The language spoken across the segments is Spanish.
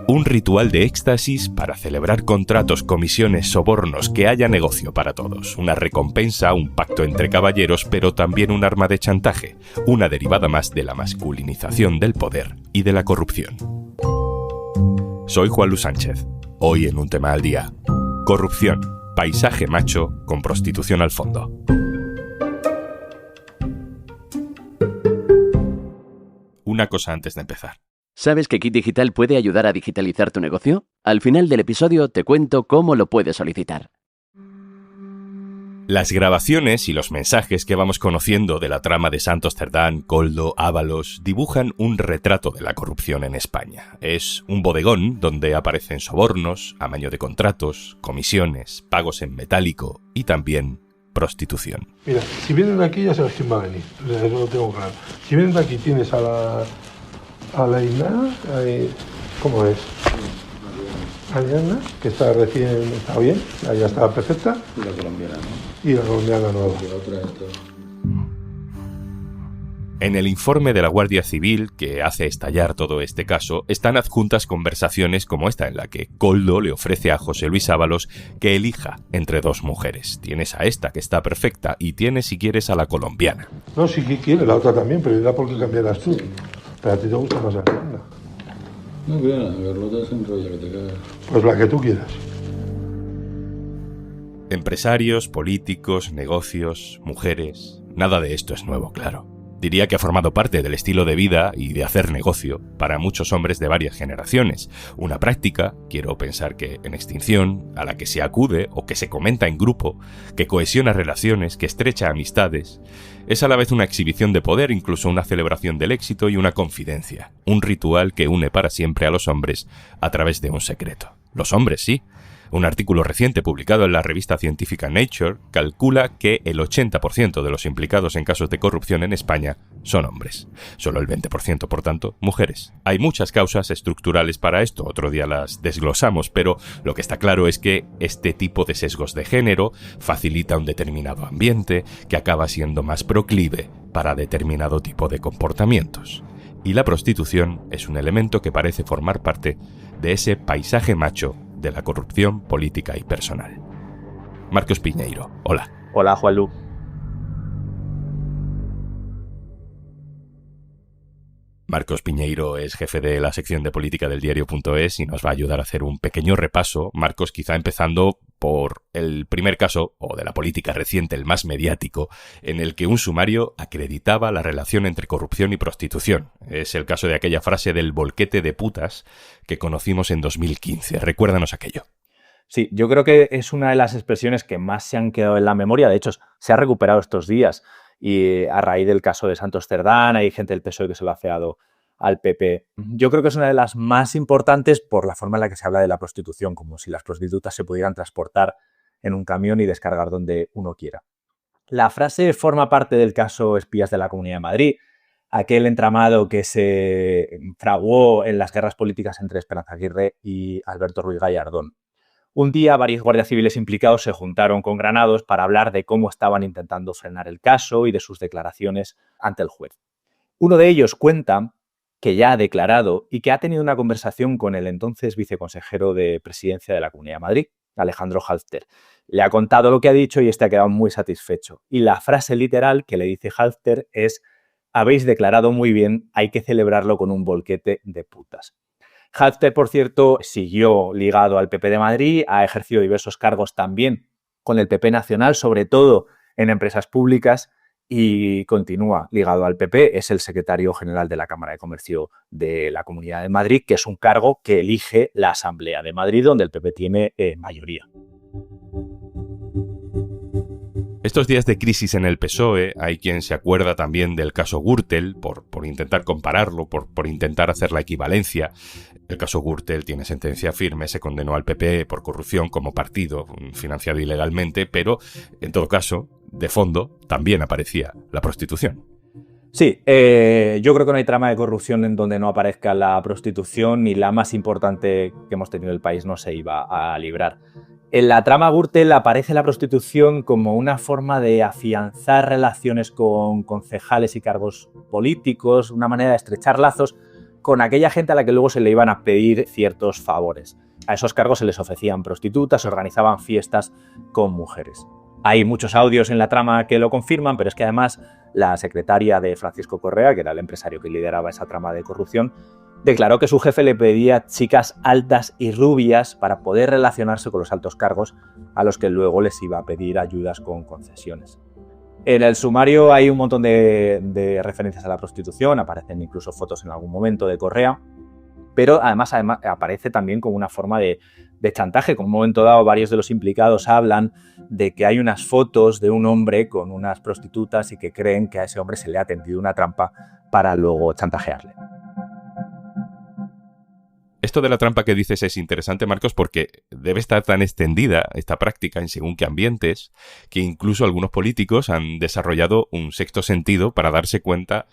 Un ritual de éxtasis para celebrar contratos, comisiones, sobornos, que haya negocio para todos. Una recompensa, un pacto entre caballeros, pero también un arma de chantaje. Una derivada más de la masculinización del poder y de la corrupción. Soy Juan Luis Sánchez. Hoy en Un Tema al Día. Corrupción, paisaje macho con prostitución al fondo. Una cosa antes de empezar. ¿Sabes que Kit Digital puede ayudar a digitalizar tu negocio? Al final del episodio te cuento cómo lo puedes solicitar. Las grabaciones y los mensajes que vamos conociendo de la trama de Santos Cerdán, Koldo, Ábalos, dibujan un retrato de la corrupción en España. Es un bodegón donde aparecen sobornos, amaño de contratos, comisiones, pagos en metálico y también prostitución. Mira, si vienen de aquí ya sabes quién va a venir, eso lo tengo claro. Si vienen de aquí tienes a la Inara, ¿cómo es? Ariana, que está bien, ya está perfecta. Y la colombiana, ¿no? Y la colombiana nueva. Y la otra esto. En el informe de la Guardia Civil, que hace estallar todo este caso, están adjuntas conversaciones como esta en la que Koldo le ofrece a José Luis Ábalos que elija entre dos mujeres. Tienes a esta, que está perfecta, y tienes, si quieres, a la colombiana. No, sí que quiere, la otra también, pero ¿y por qué cambiarás tú? Pero a ti te gusta más Ariana. No, cuidado, la Carlota se enrolla que te cagas. Pues la que tú quieras. Empresarios, políticos, negocios, mujeres... Nada de esto es nuevo, claro. Diría que ha formado parte del estilo de vida y de hacer negocio para muchos hombres de varias generaciones. Una práctica, quiero pensar que en extinción, a la que se acude o que se comenta en grupo, que cohesiona relaciones, que estrecha amistades. Es a la vez una exhibición de poder, incluso una celebración del éxito y una confidencia. Un ritual que une para siempre a los hombres a través de un secreto. Los hombres, sí. Un artículo reciente publicado en la revista científica Nature calcula que el 80% de los implicados en casos de corrupción en España son hombres. Solo el 20%, por tanto, mujeres. Hay muchas causas estructurales para esto, otro día las desglosamos, pero lo que está claro es que este tipo de sesgos de género facilita un determinado ambiente que acaba siendo más proclive para determinado tipo de comportamientos. Y la prostitución es un elemento que parece formar parte de ese paisaje macho de la corrupción política y personal. Marcos Piñeiro, hola. Hola, Juanlu. Marcos Piñeiro es jefe de la sección de política del diario.es y nos va a ayudar a hacer un pequeño repaso, Marcos, quizá empezando por el primer caso, o de la política reciente, el más mediático, en el que un sumario acreditaba la relación entre corrupción y prostitución. Es el caso de aquella frase del bolquete de putas que conocimos en 2015. Recuérdanos aquello. Sí, yo creo que es una de las expresiones que más se han quedado en la memoria. De hecho, se ha recuperado estos días. Y a raíz del caso de Santos Cerdán, hay gente del PSOE que se lo ha afeado al PP. Yo creo que es una de las más importantes por la forma en la que se habla de la prostitución, como si las prostitutas se pudieran transportar en un camión y descargar donde uno quiera. La frase forma parte del caso Espías de la Comunidad de Madrid, aquel entramado que se fraguó en las guerras políticas entre Esperanza Aguirre y Alberto Ruiz Gallardón. Un día, varios guardias civiles implicados se juntaron con Granados para hablar de cómo estaban intentando frenar el caso y de sus declaraciones ante el juez. Uno de ellos cuenta que ya ha declarado y que ha tenido una conversación con el entonces viceconsejero de Presidencia de la Comunidad de Madrid, Alejandro Halfter. Le ha contado lo que ha dicho y este ha quedado muy satisfecho. Y la frase literal que le dice Halfter es: habéis declarado muy bien, hay que celebrarlo con un bolquete de putas. Halfter, por cierto, siguió ligado al PP de Madrid, ha ejercido diversos cargos también con el PP nacional, sobre todo en empresas públicas, y continúa ligado al PP. Es el secretario general de la Cámara de Comercio de la Comunidad de Madrid, que es un cargo que elige la Asamblea de Madrid, donde el PP tiene mayoría. Estos días de crisis en el PSOE hay quien se acuerda también del caso Gürtel, por intentar compararlo, por intentar hacer la equivalencia. El caso Gürtel tiene sentencia firme, se condenó al PP por corrupción como partido financiado ilegalmente, pero en todo caso, de fondo, también aparecía la prostitución. Sí, yo creo que no hay trama de corrupción en donde no aparezca la prostitución, y la más importante que hemos tenido en el país no se iba a librar. En la trama Gürtel aparece la prostitución como una forma de afianzar relaciones con concejales y cargos políticos, una manera de estrechar lazos, con aquella gente a la que luego se le iban a pedir ciertos favores. A esos cargos se les ofrecían prostitutas, se organizaban fiestas con mujeres. Hay muchos audios en la trama que lo confirman, pero es que además la secretaria de Francisco Correa, que era el empresario que lideraba esa trama de corrupción, declaró que su jefe le pedía chicas altas y rubias para poder relacionarse con los altos cargos a los que luego les iba a pedir ayudas con concesiones. En el sumario hay un montón de referencias a la prostitución, aparecen incluso fotos en algún momento de Correa, pero además aparece también como una forma de chantaje. Con un momento dado, varios de los implicados hablan de que hay unas fotos de un hombre con unas prostitutas y que creen que a ese hombre se le ha tendido una trampa para luego chantajearle. Esto de la trampa que dices es interesante, Marcos, porque debe estar tan extendida esta práctica en según qué ambientes que incluso algunos políticos han desarrollado un sexto sentido para darse cuenta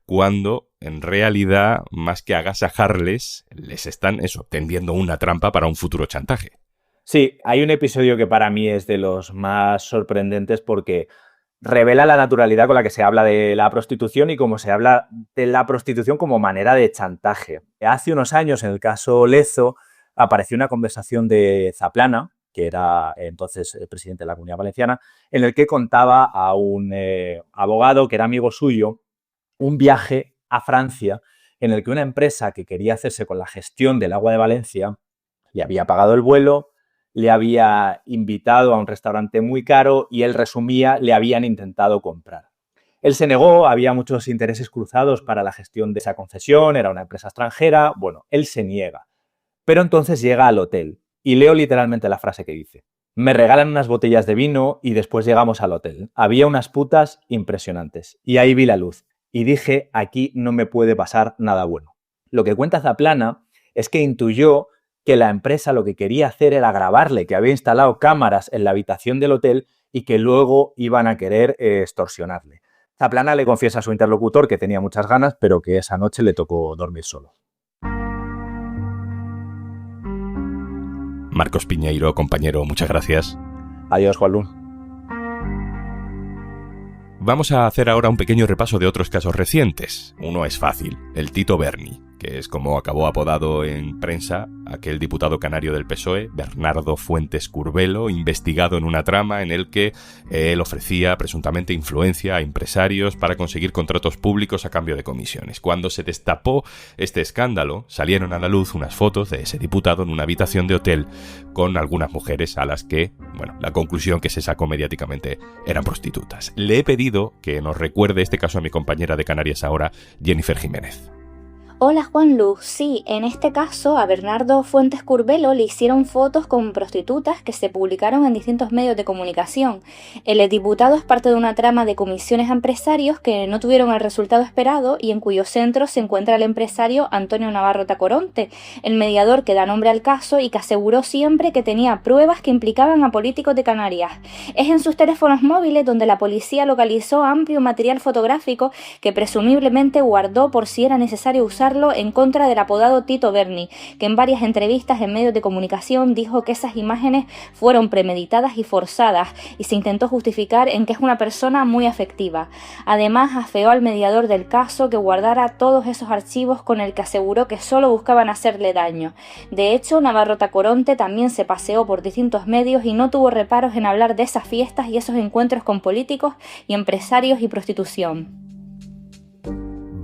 cuando en realidad, más que agasajarles, les están tendiendo una trampa para un futuro chantaje. Sí, hay un episodio que para mí es de los más sorprendentes porque revela la naturalidad con la que se habla de la prostitución y cómo se habla de la prostitución como manera de chantaje. Hace unos años, en el caso Lezo, apareció una conversación de Zaplana, que era entonces el presidente de la Comunidad Valenciana, en el que contaba a un abogado que era amigo suyo un viaje a Francia en el que una empresa que quería hacerse con la gestión del agua de Valencia le había pagado el vuelo, le había invitado a un restaurante muy caro y él resumía, le habían intentado comprar. Él se negó, había muchos intereses cruzados para la gestión de esa concesión, era una empresa extranjera, bueno, él se niega. Pero entonces llega al hotel y leo literalmente la frase que dice: me regalan unas botellas de vino y después llegamos al hotel. Había unas putas impresionantes y ahí vi la luz y dije, aquí no me puede pasar nada bueno. Lo que cuenta Zaplana es que intuyó que la empresa lo que quería hacer era grabarle, que había instalado cámaras en la habitación del hotel y que luego iban a querer extorsionarle. Zaplana le confiesa a su interlocutor que tenía muchas ganas, pero que esa noche le tocó dormir solo. Marcos Piñeiro, compañero, muchas gracias. Adiós, Juanlu. Vamos a hacer ahora un pequeño repaso de otros casos recientes. Uno es fácil, el Tito Berni, que es como acabó apodado en prensa aquel diputado canario del PSOE, Bernardo Fuentes Curbelo, investigado en una trama en el que él ofrecía presuntamente influencia a empresarios para conseguir contratos públicos a cambio de comisiones. Cuando se destapó este escándalo, salieron a la luz unas fotos de ese diputado en una habitación de hotel con algunas mujeres a las que, la conclusión que se sacó mediáticamente eran prostitutas. Le he pedido que nos recuerde este caso a mi compañera de Canarias Ahora, Jennifer Jiménez. Hola Juanlu, sí, en este caso a Bernardo Fuentes Curbelo le hicieron fotos con prostitutas que se publicaron en distintos medios de comunicación. El diputado es parte de una trama de comisiones a empresarios que no tuvieron el resultado esperado y en cuyo centro se encuentra el empresario Antonio Navarro Tacoronte, el mediador que da nombre al caso y que aseguró siempre que tenía pruebas que implicaban a políticos de Canarias. Es en sus teléfonos móviles donde la policía localizó amplio material fotográfico que presumiblemente guardó por si era necesario usarlo en contra del apodado Tito Berni, que en varias entrevistas en medios de comunicación dijo que esas imágenes fueron premeditadas y forzadas y se intentó justificar en que es una persona muy afectiva. Además, afeó al mediador del caso que guardara todos esos archivos con el que aseguró que solo buscaban hacerle daño. De hecho, Navarro Tacoronte también se paseó por distintos medios y no tuvo reparos en hablar de esas fiestas y esos encuentros con políticos y empresarios y prostitución.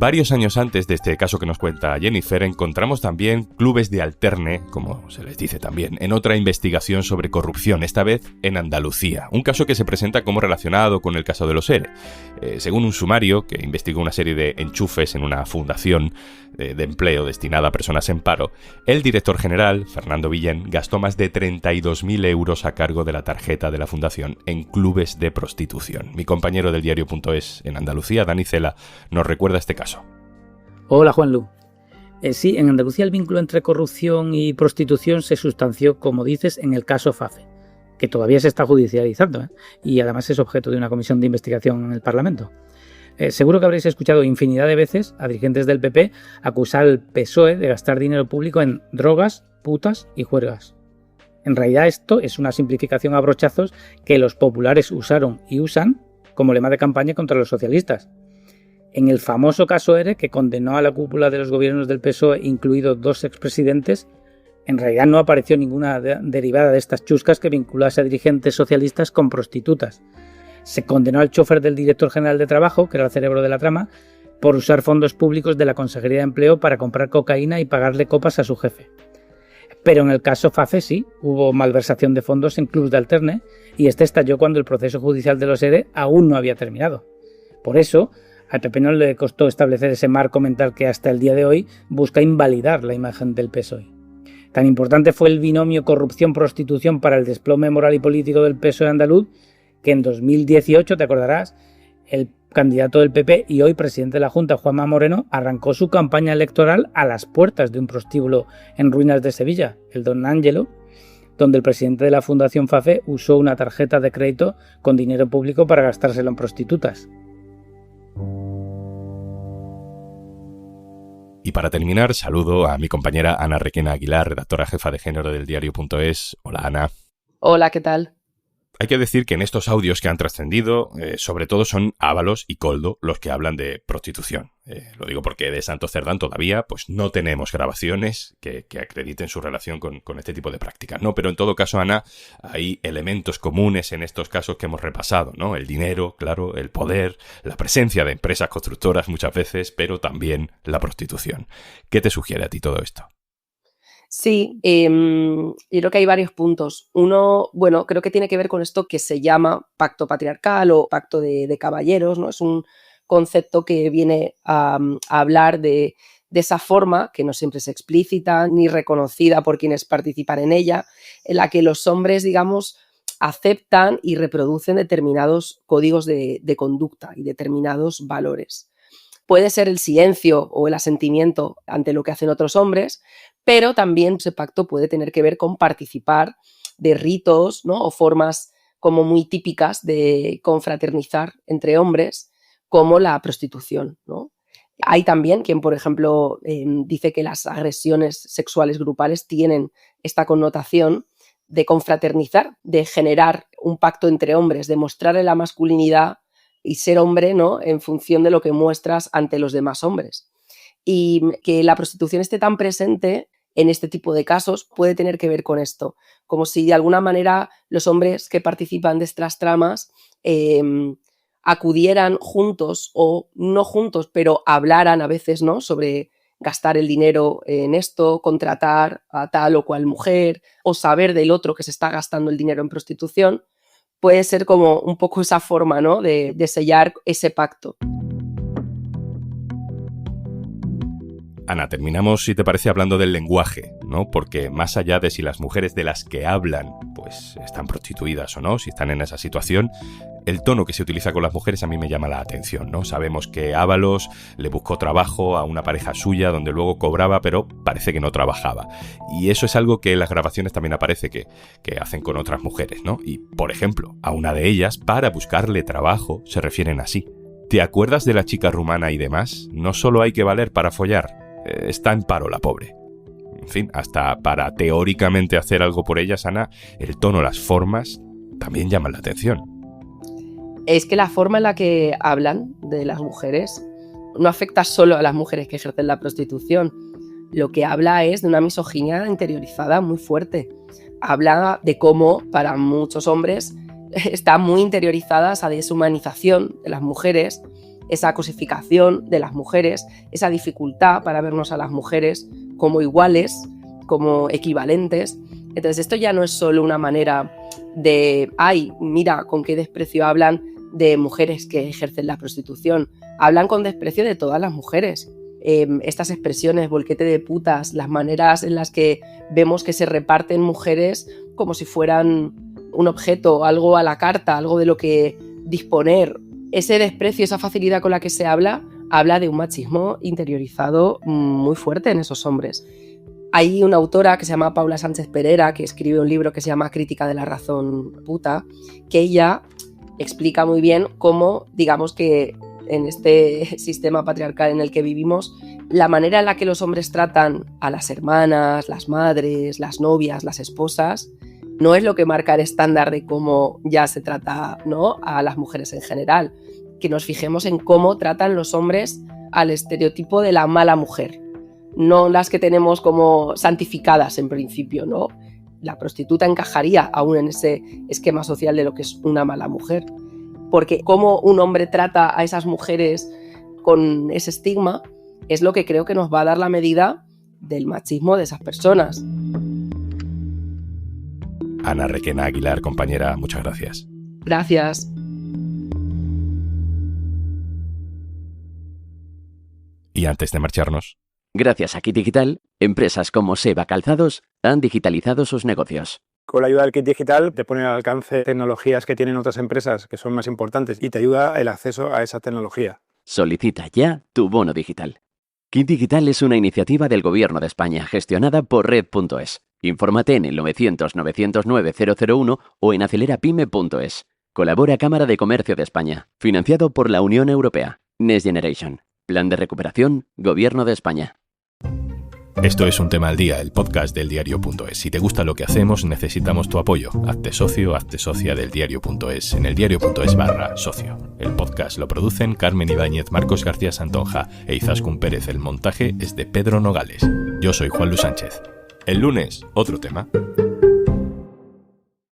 Varios años antes de este caso que nos cuenta Jennifer, encontramos también clubes de alterne, como se les dice también, en otra investigación sobre corrupción, esta vez en Andalucía. Un caso que se presenta como relacionado con el caso de los ERE. Según un sumario que investigó una serie de enchufes en una fundación de empleo destinada a personas en paro, el director general, Fernando Villén, gastó más de 32.000 euros a cargo de la tarjeta de la fundación en clubes de prostitución. Mi compañero del diario.es en Andalucía, Dani Cela, nos recuerda este caso. Hola, Juanlu. Sí, en Andalucía el vínculo entre corrupción y prostitución se sustanció, como dices, en el caso FAFE, que todavía se está judicializando, y además es objeto de una comisión de investigación en el Parlamento. Seguro que habréis escuchado infinidad de veces a dirigentes del PP acusar al PSOE de gastar dinero público en drogas, putas y juergas. En realidad esto es una simplificación a brochazos que los populares usaron y usan como lema de campaña contra los socialistas. En el famoso caso ERE, que condenó a la cúpula de los gobiernos del PSOE, incluidos 2 expresidentes, en realidad no apareció ninguna derivada de estas chuscas que vinculase a dirigentes socialistas con prostitutas. Se condenó al chofer del director general de Trabajo, que era el cerebro de la trama, por usar fondos públicos de la Consejería de Empleo para comprar cocaína y pagarle copas a su jefe. Pero en el caso FAFE sí, hubo malversación de fondos en clubs de alterne y este estalló cuando el proceso judicial de los ERE aún no había terminado. Por eso, al PP no le costó establecer ese marco mental que hasta el día de hoy busca invalidar la imagen del PSOE. Tan importante fue el binomio corrupción-prostitución para el desplome moral y político del PSOE andaluz que en 2018, te acordarás, el candidato del PP y hoy presidente de la Junta, Juanma Moreno, arrancó su campaña electoral a las puertas de un prostíbulo en ruinas de Sevilla, el Don Ángelo, donde el presidente de la Fundación FAFE usó una tarjeta de crédito con dinero público para gastárselo en prostitutas. Y para terminar, saludo a mi compañera Ana Requena Aguilar, redactora jefa de género del diario.es. Hola, Ana. Hola, ¿qué tal? Hay que decir que en estos audios que han trascendido, sobre todo son Ábalos y Koldo los que hablan de prostitución. Lo digo porque de Santos Cerdán todavía pues no tenemos grabaciones que acrediten su relación con este tipo de prácticas, ¿no? Pero en todo caso, Ana, hay elementos comunes en estos casos que hemos repasado, ¿no? El dinero, claro, el poder, la presencia de empresas constructoras muchas veces, pero también la prostitución. ¿Qué te sugiere a ti todo esto? Sí, yo creo que hay varios puntos. Uno, bueno, creo que tiene que ver con esto que se llama pacto patriarcal o pacto de caballeros, ¿no? Es un concepto que viene a hablar de esa forma, que no siempre es explícita ni reconocida por quienes participan en ella, en la que los hombres, digamos, aceptan y reproducen determinados códigos de conducta y determinados valores. Puede ser el silencio o el asentimiento ante lo que hacen otros hombres, pero también ese pacto puede tener que ver con participar de ritos, ¿no? O formas como muy típicas de confraternizar entre hombres, como la prostitución, ¿no? Hay también quien, por ejemplo, dice que las agresiones sexuales grupales tienen esta connotación de confraternizar, de generar un pacto entre hombres, de mostrarle la masculinidad y ser hombre, ¿no? En función de lo que muestras ante los demás hombres. Y que la prostitución esté tan presente en este tipo de casos puede tener que ver con esto, como si de alguna manera los hombres que participan de estas tramas acudieran juntos o no juntos, pero hablaran a veces, ¿no? Sobre gastar el dinero en esto, contratar a tal o cual mujer o saber del otro que se está gastando el dinero en prostitución. Puede ser como un poco esa forma, ¿no? de sellar ese pacto. Ana, terminamos, si te parece, hablando del lenguaje, ¿no? Porque más allá de si las mujeres de las que hablan pues están prostituidas o no, si están en esa situación, el tono que se utiliza con las mujeres a mí me llama la atención, ¿no? Sabemos que Ábalos le buscó trabajo a una pareja suya donde luego cobraba, pero parece que no trabajaba. Y eso es algo que en las grabaciones también aparece que hacen con otras mujeres, ¿no? Y, por ejemplo, a una de ellas, para buscarle trabajo, se refieren así. ¿Te acuerdas de la chica rumana y demás? No solo hay que valer para follar. Está en paro la pobre. En fin, hasta para teóricamente hacer algo por ellas, Ana, el tono, las formas también llaman la atención. Es que la forma en la que hablan de las mujeres no afecta solo a las mujeres que ejercen la prostitución. Lo que habla es de una misoginia interiorizada muy fuerte. Habla de cómo para muchos hombres está muy interiorizada esa deshumanización de las mujeres, esa cosificación de las mujeres, esa dificultad para vernos a las mujeres como iguales, como equivalentes. Entonces esto ya no es solo una manera de, ay, mira con qué desprecio hablan de mujeres que ejercen la prostitución. Hablan con desprecio de todas las mujeres. Estas expresiones, bolquete de putas, las maneras en las que vemos que se reparten mujeres como si fueran un objeto, algo a la carta, algo de lo que disponer. Ese desprecio, esa facilidad con la que se habla de un machismo interiorizado muy fuerte en esos hombres. Hay una autora que se llama Paula Sánchez Pereira que escribe un libro que se llama Crítica de la razón puta, que ella explica muy bien cómo, digamos que en este sistema patriarcal en el que vivimos, la manera en la que los hombres tratan a las hermanas, las madres, las novias, las esposas, no es lo que marca el estándar de cómo ya se trata, ¿no? A las mujeres en general. que nos fijemos en cómo tratan los hombres al estereotipo de la mala mujer, no las que tenemos como santificadas en principio, ¿no? La prostituta encajaría aún en ese esquema social de lo que es una mala mujer, porque cómo un hombre trata a esas mujeres con ese estigma es lo que creo que nos va a dar la medida del machismo de esas personas. Ana Requena Aguilar, compañera, muchas gracias. Gracias. Y antes de marcharnos, Gracias a Kit Digital, empresas como Seba Calzados han digitalizado sus negocios. Con la ayuda del Kit Digital te pone al alcance tecnologías que tienen otras empresas que son más importantes y te ayuda el acceso a esa tecnología. Solicita ya tu bono digital. Kit Digital es una iniciativa del Gobierno de España gestionada por Red.es. Infórmate en el 900-909-001 o en acelerapyme.es. Colabora Cámara de Comercio de España. Financiado por la Unión Europea. Next Generation. Plan de recuperación, Gobierno de España. esto es Un Tema al Día, el podcast del diario.es. Si te gusta lo que hacemos, necesitamos tu apoyo. Hazte socio, hazte socia del diario.es en el diario.es/socio. El podcast lo producen Carmen Ibáñez, Marcos García Santonja e Izaskun Pérez. El montaje es de Pedro Nogales. Yo soy Juan Luis Sánchez. El lunes, otro tema.